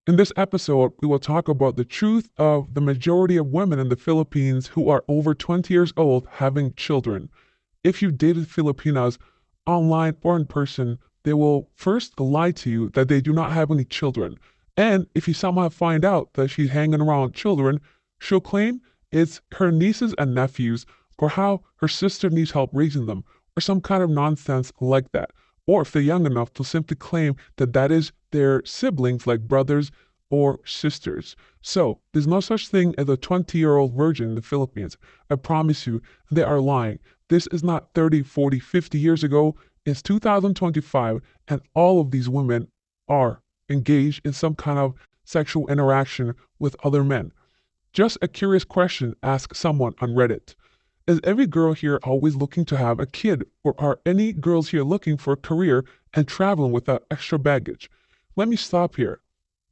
In this episode, we will talk about the truth of the majority of women in the Philippines who are over 20 years old having children. If you dated Filipinas online or in person, they will first lie to you that they do not have any children. And if you somehow find out that she's hanging around children, she'll claim it's her nieces and nephews or how her sister needs help raising them or some kind of nonsense like that. Or if they're young enough, they'll simply claim that that is their siblings like brothers or sisters. So there's no such thing as a 20-year-old virgin in the Philippines. I promise you, they are lying. This is not 30, 40, 50 years ago. It's 2025, and all of these women are engaged in some kind of sexual interaction with other men. Just a curious question asked someone on Reddit. Is every girl here always looking to have a kid, or are any girls here looking for a career and traveling without extra baggage? Let me stop here.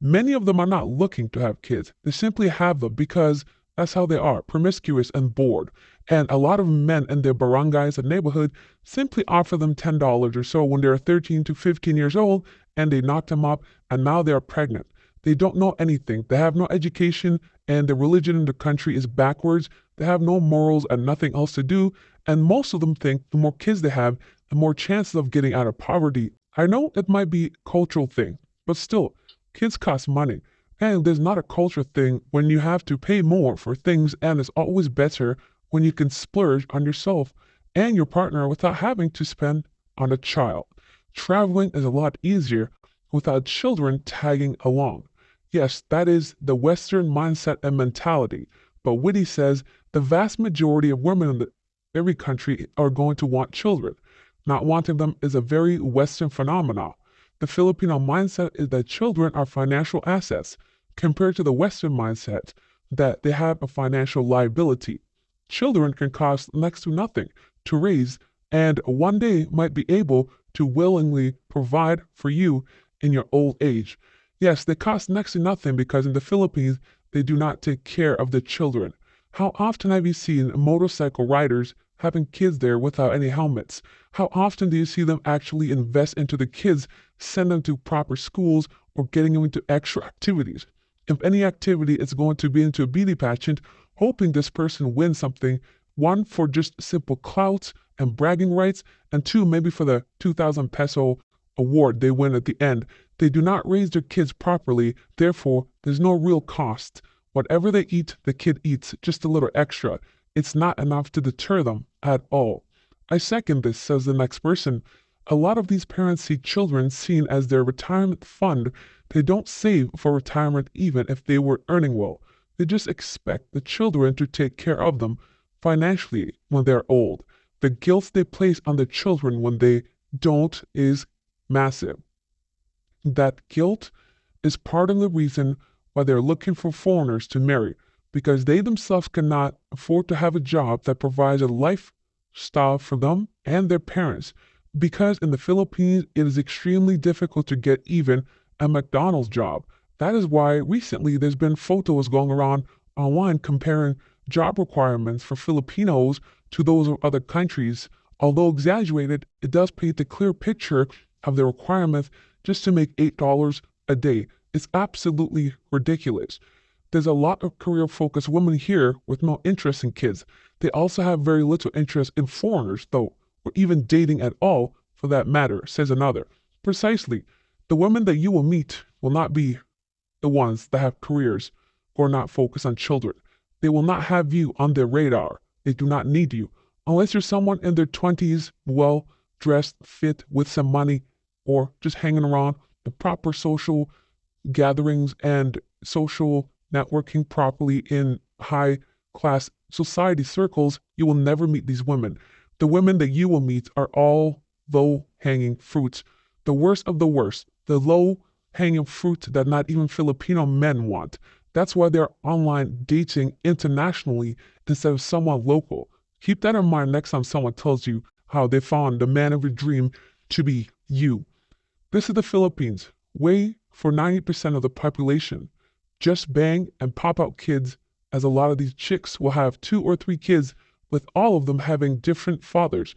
Many of them are not looking to have kids. They simply have them because that's how they are, promiscuous and bored. And a lot of men in their barangays and neighborhood simply offer them $10 or so when they're 13 to 15 years old, and they knock them up, and now they are pregnant. They don't know anything. They have no education, and the religion in the country is backwards. They have no morals and nothing else to do, and most of them think the more kids they have, the more chances of getting out of poverty. I know it might be a cultural thing, but still, kids cost money, and there's not a culture thing when you have to pay more for things, and it's always better when you can splurge on yourself and your partner without having to spend on a child. Traveling is a lot easier without children tagging along. Yes, that is the Western mindset and mentality, but Whitty says the vast majority of women in every country are going to want children. Not wanting them is a very Western phenomenon. The Filipino mindset is that children are financial assets, compared to the Western mindset that they have a financial liability. Children can cost next to nothing to raise, and one day might be able to willingly provide for you in your old age. Yes, they cost next to nothing because in the Philippines, they do not take care of the children. How often have you seen motorcycle riders having kids there without any helmets? How often do you see them actually invest into the kids, send them to proper schools, or getting them into extra activities? If any activity is going to be into a beauty pageant, hoping this person wins something, one for just simple clout and bragging rights, and two maybe for the 2,000 peso award they win at the end. They do not raise their kids properly, therefore there's no real cost. Whatever they eat, the kid eats, just a little extra. It's not enough to deter them at all. I second this, says the next person. A lot of these parents see children seen as their retirement fund. They don't save for retirement even if they were earning well. They just expect the children to take care of them financially when they're old. The guilt they place on the children when they don't is massive. That guilt is part of the reason why they're looking for foreigners to marry, because they themselves cannot afford to have a job that provides a lifestyle for them and their parents. Because in the Philippines, it is extremely difficult to get even a McDonald's job. That is why recently there's been photos going around online comparing job requirements for Filipinos to those of other countries. Although exaggerated, it does paint a clear picture of the requirements just to make $8 a day. It's absolutely ridiculous. There's a lot of career-focused women here with no interest in kids. They also have very little interest in foreigners, though, or even dating at all, for that matter, says another. Precisely, the women that you will meet will not be the ones that have careers or not focus on children. They will not have you on their radar. They do not need you. Unless you're someone in their 20s, well-dressed, fit, with some money, or just hanging around the proper social gatherings and social networking properly in high-class society circles, you will never meet these women. The women that you will meet are all low-hanging fruits. The worst of the worst. The low-hanging fruit that not even Filipino men want. That's why they're online dating internationally instead of someone local. Keep that in mind next time someone tells you how they found the man of your dream to be you. This is the Philippines. Way for 90% of the population. Just bang and pop out kids, as a lot of these chicks will have 2 or 3 kids, with all of them having different fathers,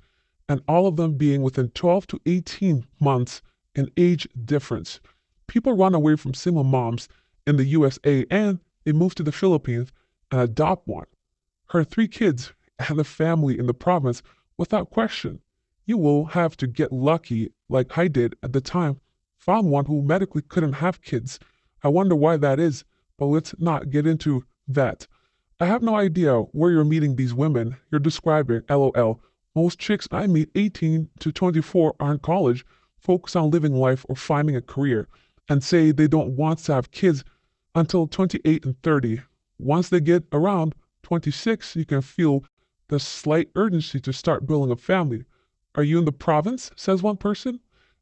and all of them being within 12 to 18 months in age difference. People run away from single moms in the USA and they move to the Philippines and adopt one. Her 3 kids and a family in the province without question. You will have to get lucky like I did at the time. Found one who medically couldn't have kids. I wonder why that is, but let's not get into that. I have no idea where you're meeting these women you're describing, lol. Most chicks I meet 18 to 24 are in college, focus on living life or finding a career, and say they don't want to have kids until 28 and 30. Once they get around 26, you can feel the slight urgency to start building a family. Are you in the province? Says one person.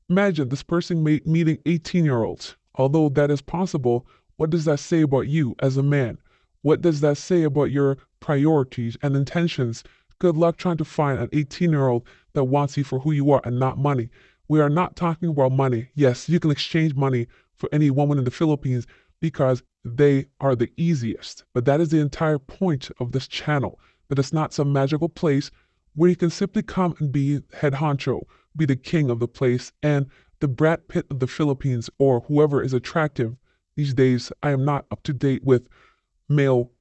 Imagine this person meeting 18-year-olds. Although that is possible, what does that say about you as a man? What does that say about your priorities and intentions? Good luck trying to find an 18-year-old that wants you for who you are and not money. We are not talking about money. Yes, you can exchange money for any woman in the Philippines because they are the easiest. But that is the entire point of this channel, that it's not some magical place where you can simply come and be head honcho, be the king of the place, and the Brad Pitt of the Philippines or whoever is attractive. These days, I am not up to date with male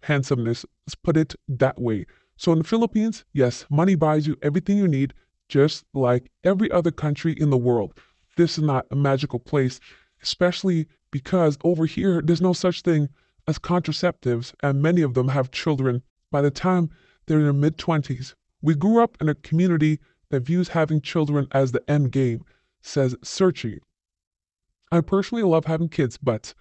handsomeness. Let's put it that way. So in the Philippines, yes, money buys you everything you need, just like every other country in the world. This is not a magical place, especially because over here, there's no such thing as contraceptives, and many of them have children by the time they're in their mid-20s. We grew up in a community that views having children as the end game, says Searchy. I personally love having kids, but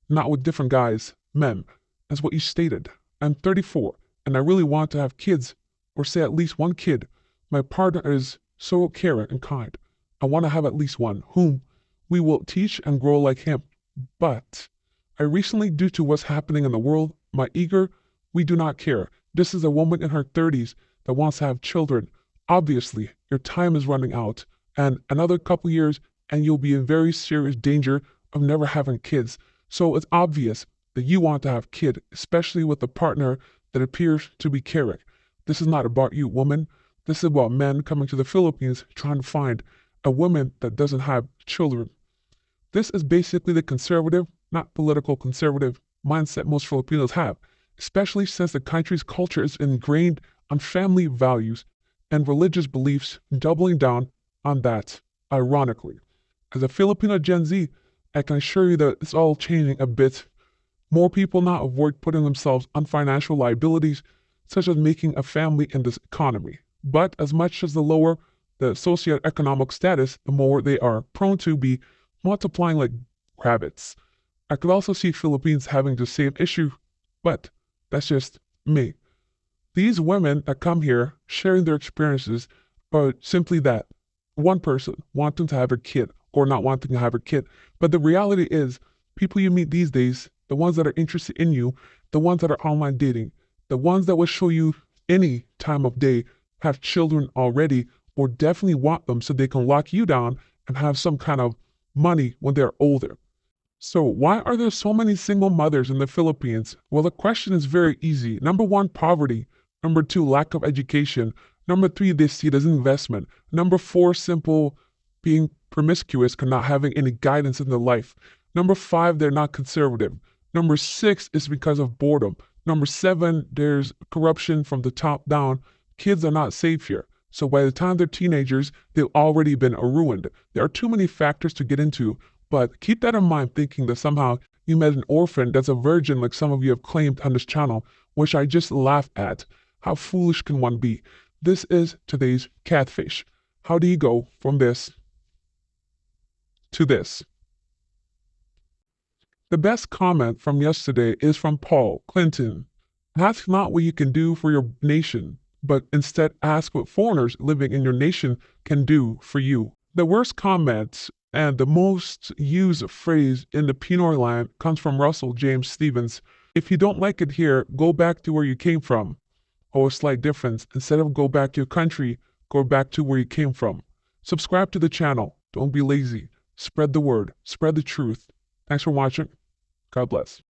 not with different guys, men, as what you stated. I'm 34, and I really want to have kids, or say at least one kid. My partner is so caring and kind. I want to have at least one, whom we will teach and grow like him. But I recently, due to what's happening in the world, we do not care. This is a woman in her 30s that wants to have children. Obviously, your time is running out, and another couple years, and you'll be in very serious danger of never having kids. So it's obvious that you want to have kids, especially with a partner that appears to be caring. This is not about you, woman. This is about men coming to the Philippines trying to find a woman that doesn't have children. This is basically the conservative, not political conservative, mindset most Filipinos have, especially since the country's culture is ingrained on family values and religious beliefs, doubling down on that, ironically. As a Filipino Gen Z, I can assure you that it's all changing a bit. More people now avoid putting themselves on financial liabilities, such as making a family in this economy. But as much as the lower the socioeconomic status, the more they are prone to be multiplying like rabbits. I could also see Philippines having the same issue, but that's just me. These women that come here sharing their experiences are simply that. One person wanting to have a kid or not wanting to have a kid. But the reality is, people you meet these days, the ones that are interested in you, the ones that are online dating, the ones that will show you any time of day, have children already or definitely want them so they can lock you down and have some kind of money when they're older. So why are there so many single mothers in the Philippines? Well, the question is very easy. Number 1, poverty. Number 2, lack of education. Number 3, they see it as investment. Number 4, simple being promiscuous, not having any guidance in their life. Number 5, they're not conservative. Number 6 is because of boredom. Number 7, there's corruption from the top down. Kids are not safe here. So by the time they're teenagers, they've already been ruined. There are too many factors to get into, but keep that in mind, thinking that somehow you met an orphan that's a virgin like some of you have claimed on this channel, which I just laugh at. How foolish can one be? This is today's Catfish. How do you go from this to this? The best comment from yesterday is from Paul Clinton. Ask not what you can do for your nation, but instead ask what foreigners living in your nation can do for you. The worst comment and the most used phrase in the Pinoy land comes from Russell James Stevens. If you don't like it here, go back to where you came from. Oh, a slight difference. Instead of go back to your country, go back to where you came from. Subscribe to the channel. Don't be lazy. Spread the word. Spread the truth. Thanks for watching. God bless.